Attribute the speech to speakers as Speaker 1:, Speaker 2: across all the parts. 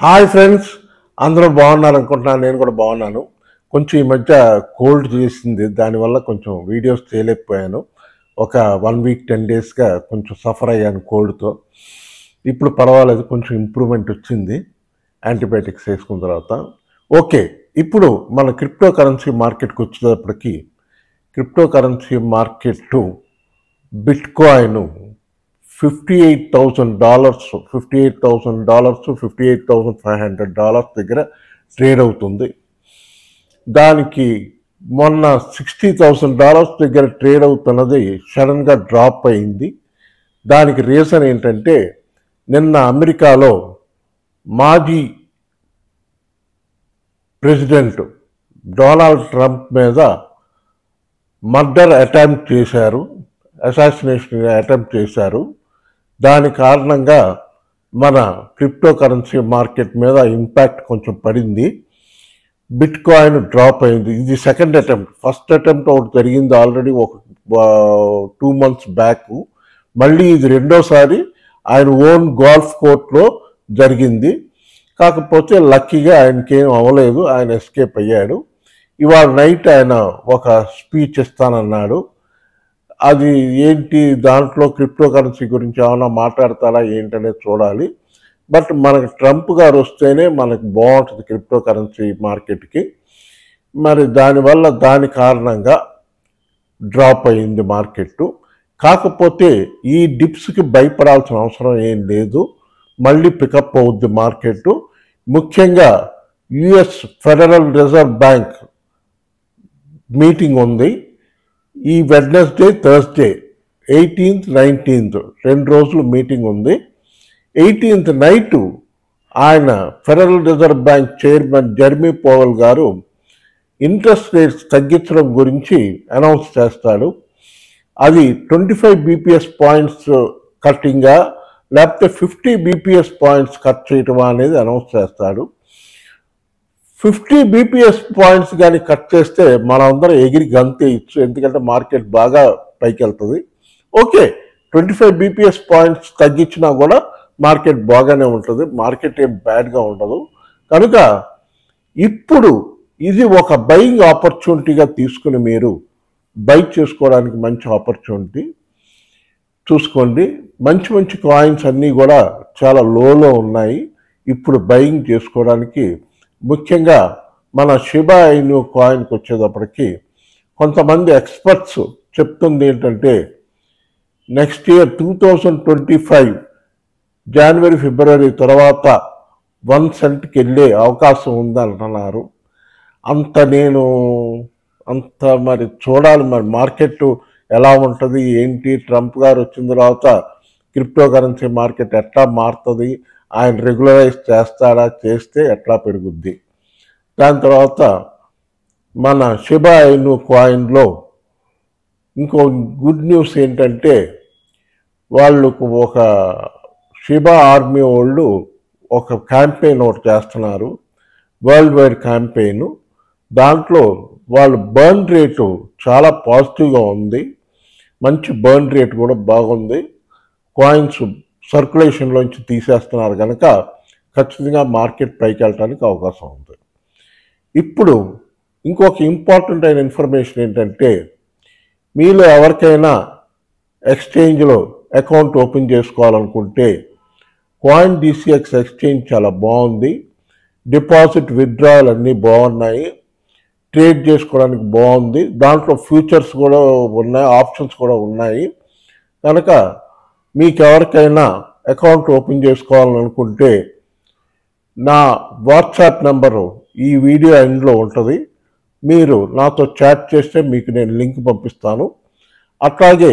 Speaker 1: Hi friends, అందరూ బాగున్నారు అనుకుంటున్నాను. నేను కూడా బాగున్నాను. కొంచెం ఈ మధ్య కోల్డ్ చేసింది, దానివల్ల కొంచెం వీడియోస్ చేయలేకపోయాను. ఒక 1 వీక్ 10 డేస్గా కొంచెం సఫర్ అయ్యాను కోల్డ్తో. ఇప్పుడు పర్వాలేదు, కొంచెం ఇంప్రూవ్మెంట్ వచ్చింది యాంటీబయాటిక్స్ వేసుకున్న తర్వాత. ఓకే, ఇప్పుడు మన క్రిప్టో కరెన్సీ మార్కెట్కి వచ్చేటప్పటికి crypto currency market bit coin $58,000 $58,500 దగ్గర ట్రేడ్ అవుతుంది. దానికి మొన్న $60,000 దగ్గర ట్రేడ్ అవుతున్నది సడన్గా డ్రాప్ అయింది. దానికి రీజన్ ఏంటంటే, నిన్న అమెరికాలో మాజీ ప్రెసిడెంట్ డొనాల్డ్ ట్రంప్ మీద మర్డర్ అటెంప్ట్ చేశారు, అసాసినేషన్ అటెంప్ట్ చేశారు. దాని కారణంగా మన క్రిప్టో కరెన్సీ మార్కెట్ మీద ఇంపాక్ట్ కొంచెం పడింది. బిట్ కాయిన్ డ్రాప్ అయింది. ఇది సెకండ్ అటెంప్ట్. ఫస్ట్ అటెంప్ట్ ఒకటి జరిగింది ఆల్రెడీ ఒక 2 months బ్యాక్. మళ్ళీ ఇది రెండోసారి ఆయన ఓన్ గోల్ఫ్ కోర్ట్లో జరిగింది. కాకపోతే లక్కీగా ఆయనకేం అవ్వలేదు, ఆయన ఎస్కేప్ అయ్యాడు. ఇవాళ నైట్ ఆయన ఒక స్పీచ్ ఇస్తానన్నాడు. అది ఏంటి, దాంట్లో క్రిప్టో కరెన్సీ గురించి ఏమైనా మాట్లాడతారా ఏంటనేది చూడాలి. బట్ మనకు ట్రంప్ గారు వస్తేనే మనకు బాగుంటుంది క్రిప్టో కరెన్సీ మార్కెట్కి. మరి దానివల్ల దాని కారణంగా డ్రాప్ అయింది మార్కెట్. కాకపోతే ఈ డిప్స్కి భయపడాల్సిన అవసరం ఏం లేదు, మళ్ళీ పికప్ అవుద్ది మార్కెట్. ముఖ్యంగా US federal reserve bank meeting ఉంది ఈ వెడ్నెస్డే, థర్స్డే 18th 19th 2 రోజులు మీటింగ్ ఉంది. 18th నైటు ఆయన federal reserve bank chairman Jeremy Powell గారు ఇంట్రెస్ట్ రేట్స్ తగ్గించడం గురించి అనౌన్స్ చేస్తాడు. అది 25 BPS పాయింట్స్ కట్టింగా లేకపోతే 50 BPS పాయింట్స్ కట్ చేయటం అనేది అనౌన్స్ చేస్తాడు. 50 BPS పాయింట్స్ కానీ కట్ చేస్తే మనందరం ఎగిరి గంతేయచ్చు, ఎందుకంటే మార్కెట్ బాగా పైకి వెళ్తుంది. ఓకే, 25 BPS పాయింట్స్ తగ్గించినా కూడా మార్కెట్ బాగానే ఉంటుంది, మార్కెట్ ఏం బ్యాడ్గా ఉండదు. కనుక ఇప్పుడు ఇది ఒక బయింగ్ ఆపర్చునిటీగా తీసుకుని మీరు బై చేసుకోవడానికి మంచి ఆపర్చునిటీ చూసుకోండి. మంచి మంచి కాయిన్స్ అన్నీ కూడా చాలా లోలో ఉన్నాయి ఇప్పుడు బయింగ్ చేసుకోవడానికి. ముఖ్యంగా మన షిబా ఇను కాయిన్కి వచ్చేటప్పటికి కొంతమంది ఎక్స్పర్ట్స్ చెప్తుంది ఏంటంటే, నెక్స్ట్ ఇయర్ 2025 జనవరి ఫిబ్రవరి తర్వాత 1 centకి వెళ్ళే అవకాశం ఉందంటున్నారు. అంత మరి చూడాలి, మరి మార్కెట్ ఎలా ఉంటుంది ఏంటి, ట్రంప్ గారు వచ్చిన తర్వాత క్రిప్టో కరెన్సీ మార్కెట్ ఎట్లా మారుతుంది, ఆయన రెగ్యులరైజ్ చేస్తాడా, చేస్తే ఎట్లా పెరుగుద్ది. దాని తర్వాత మన షిబా ఇను కాయిన్లో ఇంకో గుడ్ న్యూస్ ఏంటంటే, వాళ్ళకు ఒక షిబా ఆర్మీ వాళ్ళు ఒక క్యాంపెయిన్ ఒకటి చేస్తున్నారు, వరల్డ్ వైడ్ క్యాంపెయిన్. దాంట్లో వాళ్ళ బర్న్ రేటు చాలా పాజిటివ్గా ఉంది, మంచి బర్న్ రేట్ కూడా బాగుంది. కాయిన్స్ సర్క్యులేషన్లోంచి తీసేస్తున్నారు కనుక ఖచ్చితంగా మార్కెట్ పైకి వెళ్ళడానికి అవకాశం ఉంది. ఇప్పుడు ఇంకొక ఇంపార్టెంట్ అయిన ఇన్ఫర్మేషన్ ఏంటంటే, మీలో ఎవరికైనా ఎక్స్చేంజ్లో అకౌంట్ ఓపెన్ చేసుకోవాలనుకుంటే కాయిన్ డిసిఎక్స్ ఎక్స్చేంజ్ చాలా బాగుంది. డిపాజిట్ విత్డ్రాయల్ అన్నీ బాగున్నాయి, ట్రేడ్ చేసుకోవడానికి బాగుంది. దాంట్లో ఫ్యూచర్స్ కూడా ఉన్నాయి, ఆప్షన్స్ కూడా ఉన్నాయి. కనుక మీకు ఎవరికైనా అకౌంట్ ఓపెన్ చేసుకోవాలనుకుంటే నా వాట్సాప్ నెంబరు ఈ వీడియో ఎండ్లో ఉంటుంది, మీరు నాతో చాట్ చేస్తే మీకు నేను లింక్ పంపిస్తాను. అట్లాగే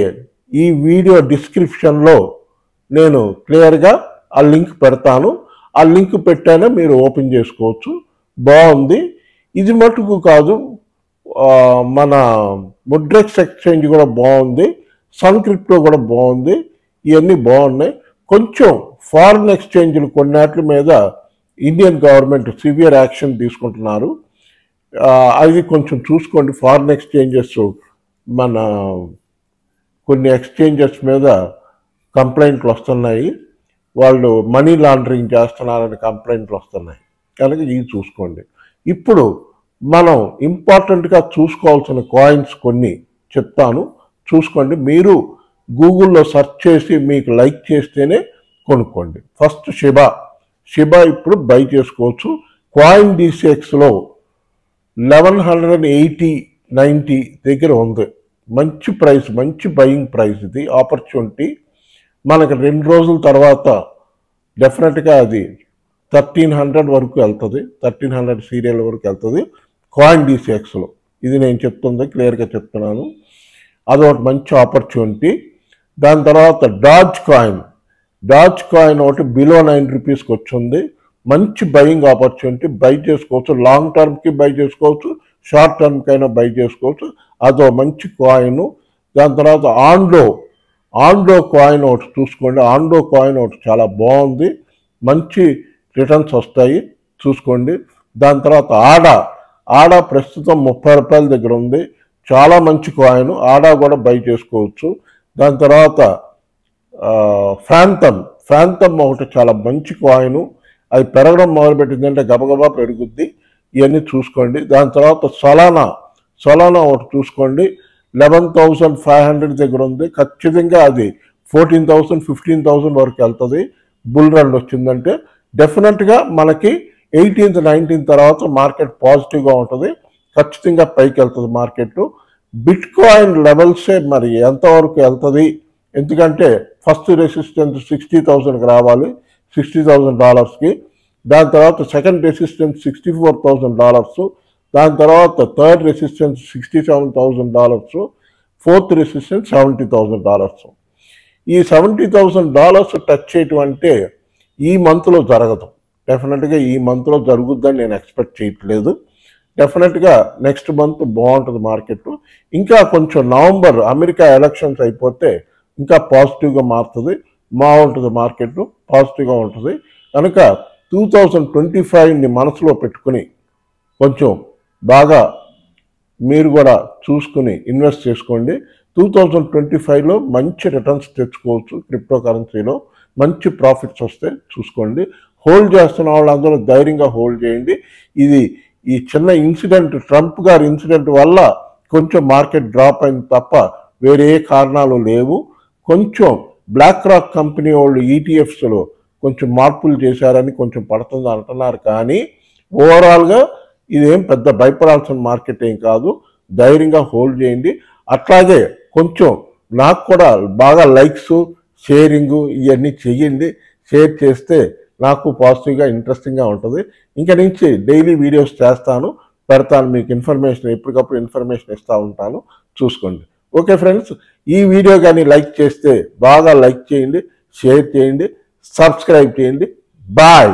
Speaker 1: ఈ వీడియో డిస్క్రిప్షన్లో నేను క్లియర్గా ఆ లింక్ పెడతాను, ఆ లింక్ పెట్టానే మీరు ఓపెన్ చేసుకోవచ్చు. బాగుంది. ఇది మటుకు కాదు, మన ముడ్రెక్స్ ఎక్స్చేంజ్ కూడా బాగుంది, సన్ క్రిప్టో కూడా బాగుంది. ఇవన్నీ బాగున్నాయి. కొంచెం ఫారిన్ ఎక్స్చేంజ్లు కొన్నిటి మీద ఇండియన్ గవర్నమెంట్ సివియర్ యాక్షన్ తీసుకుంటున్నారు, అది కొంచెం చూసుకోండి. ఫారిన్ ఎక్స్చేంజెస్, మన కొన్ని ఎక్స్చేంజెస్ మీద కంప్లైంట్లు వస్తున్నాయి, వాళ్ళు మనీ లాండరింగ్ చేస్తున్నారని కంప్లైంట్లు వస్తున్నాయి. కనుక ఇవి చూసుకోండి. ఇప్పుడు మనం ఇంపార్టెంట్గా చూసుకోవాల్సిన కాయిన్స్ కొన్ని చెప్తాను, చూసుకోండి. మీరు గూగుల్లో సెర్చ్ చేసి మీకు లైక్ చేస్తేనే కొనుక్కోండి. ఫస్ట్ షిబా ఇప్పుడు బై చేసుకోవచ్చు. కాయిన్ DCXలో 1180-90 దగ్గర ఉంది. మంచి ప్రైస్, మంచి బయింగ్ ప్రైస్. ఇది ఆపర్చునిటీ. మనకు 2 రోజుల తర్వాత డెఫినెట్గా అది 1300 వరకు వెళ్తుంది, 1300 సీరియల్ వరకు వెళ్తుంది కాయిన్ DCXలో. ఇది నేను చెప్తుంది క్లియర్గా చెప్తున్నాను. అదొకటి మంచి ఆపర్చునిటీ. దాని తర్వాత డాజ్ కాయిన్ ఒకటి బిలో 9 రూపీస్కి వచ్చింది. మంచి బయింగ్ ఆపర్చునిటీ. బై చేసుకోవచ్చు, లాంగ్ టర్మ్కి బై చేసుకోవచ్చు, షార్ట్ టర్మ్కైనా బై చేసుకోవచ్చు. అదో మంచి కాయిన్. దాని తర్వాత ఆండో కాయిన్ ఒకటి చూసుకోండి. ఆండో కాయిన్ ఒకటి చాలా బాగుంది, మంచి రిటర్న్స్ వస్తాయి, చూసుకోండి. దాని తర్వాత ఆడా ప్రస్తుతం 30 రూపాయల దగ్గర ఉంది. చాలా మంచి కాయిన్. ఆడా కూడా బై చేసుకోవచ్చు. దాని తర్వాత ఫ్యాంతమ్ ఒకటి చాలా మంచి కాయిన్. అది పెరగడం మొదలుపెట్టిందంటే గబగబా పెరుగుద్ది. ఇవన్నీ చూసుకోండి. దాని తర్వాత సొలానా ఒకటి చూసుకోండి. 11,500 దగ్గర ఉంది. ఖచ్చితంగా అది 14,000, 15,000 వరకు వెళ్తుంది. బుల్ రన్ వచ్చిందంటే డెఫినెట్గా మనకి 18th, 19th తర్వాత మార్కెట్ పాజిటివ్గా ఉంటుంది. ఖచ్చితంగా పైకి వెళ్తుంది మార్కెట్. బిట్ కాయిన్ లెవెల్సే మరి ఎంతవరకు వెళ్తుంది, ఎందుకంటే ఫస్ట్ రెసిస్టెన్స్ 60,000కి రావాలి, $60,000కి. దాని తర్వాత సెకండ్ రెసిస్టెన్స్ $64,000. దాని తర్వాత థర్డ్ రెసిస్టెన్స్ $67,000. Fourth resistance $70,000. ఈ $70,000 టచ్ చేయటం అంటే ఈ మంత్లో జరగదు. డెఫినెట్గా ఈ మంత్లో జరుగుద్దని నేను ఎక్స్పెక్ట్ చేయట్లేదు. డెఫినెట్గా నెక్స్ట్ మంత్ బాగుంటుంది మార్కెట్. ఇంకా కొంచెం నవంబర్ అమెరికా ఎలక్షన్స్ అయిపోతే ఇంకా పాజిటివ్గా మారుతుంది, బాగుంటుంది మార్కెట్, పాజిటివ్గా ఉంటుంది. కనుక 2025ని మనసులో పెట్టుకుని కొంచెం బాగా మీరు కూడా చూసుకుని ఇన్వెస్ట్ చేసుకోండి. 2025లో మంచి రిటర్న్స్ తెచ్చుకోవచ్చు. క్రిప్టో కరెన్సీలో మంచి ప్రాఫిట్స్ వస్తే చూసుకోండి. హోల్డ్ చేస్తున్న వాళ్ళందరూ ధైర్యంగా హోల్డ్ చేయండి. ఈ చిన్న ఇన్సిడెంట్, ట్రంప్ గారి ఇన్సిడెంట్ వల్ల కొంచెం మార్కెట్ డ్రాప్ అయింది తప్ప వేరే కారణాలు లేవు. కొంచెం బ్లాక్ రాక్ కంపెనీ వాళ్ళు ETFsలో కొంచెం మార్పులు చేశారని కొంచెం పడుతుంది అంటున్నారు. కానీ ఓవరాల్గా ఇదేం పెద్ద భయపడాల్సిన మార్కెట్ ఏం కాదు. ధైర్యంగా హోల్డ్ చేయండి. అట్లాగే కొంచెం నాకు కూడా బాగా లైక్స్, షేరింగు ఇవన్నీ చెయ్యండి. షేర్ చేస్తే నాకు పాజిటివ్గా, ఇంట్రెస్టింగ్గా ఉంటుంది. ఇంకా నుంచి డైలీ వీడియోస్ పెడతాను మీకు ఇన్ఫర్మేషన్, ఎప్పటికప్పుడు ఇన్ఫర్మేషన్ ఇస్తూ ఉంటాను, చూసుకోండి. ఓకే ఫ్రెండ్స్, ఈ వీడియో కానీ లైక్ చేస్తే బాగా లైక్ చేయండి, షేర్ చేయండి, సబ్స్క్రైబ్ చేయండి. బాయ్.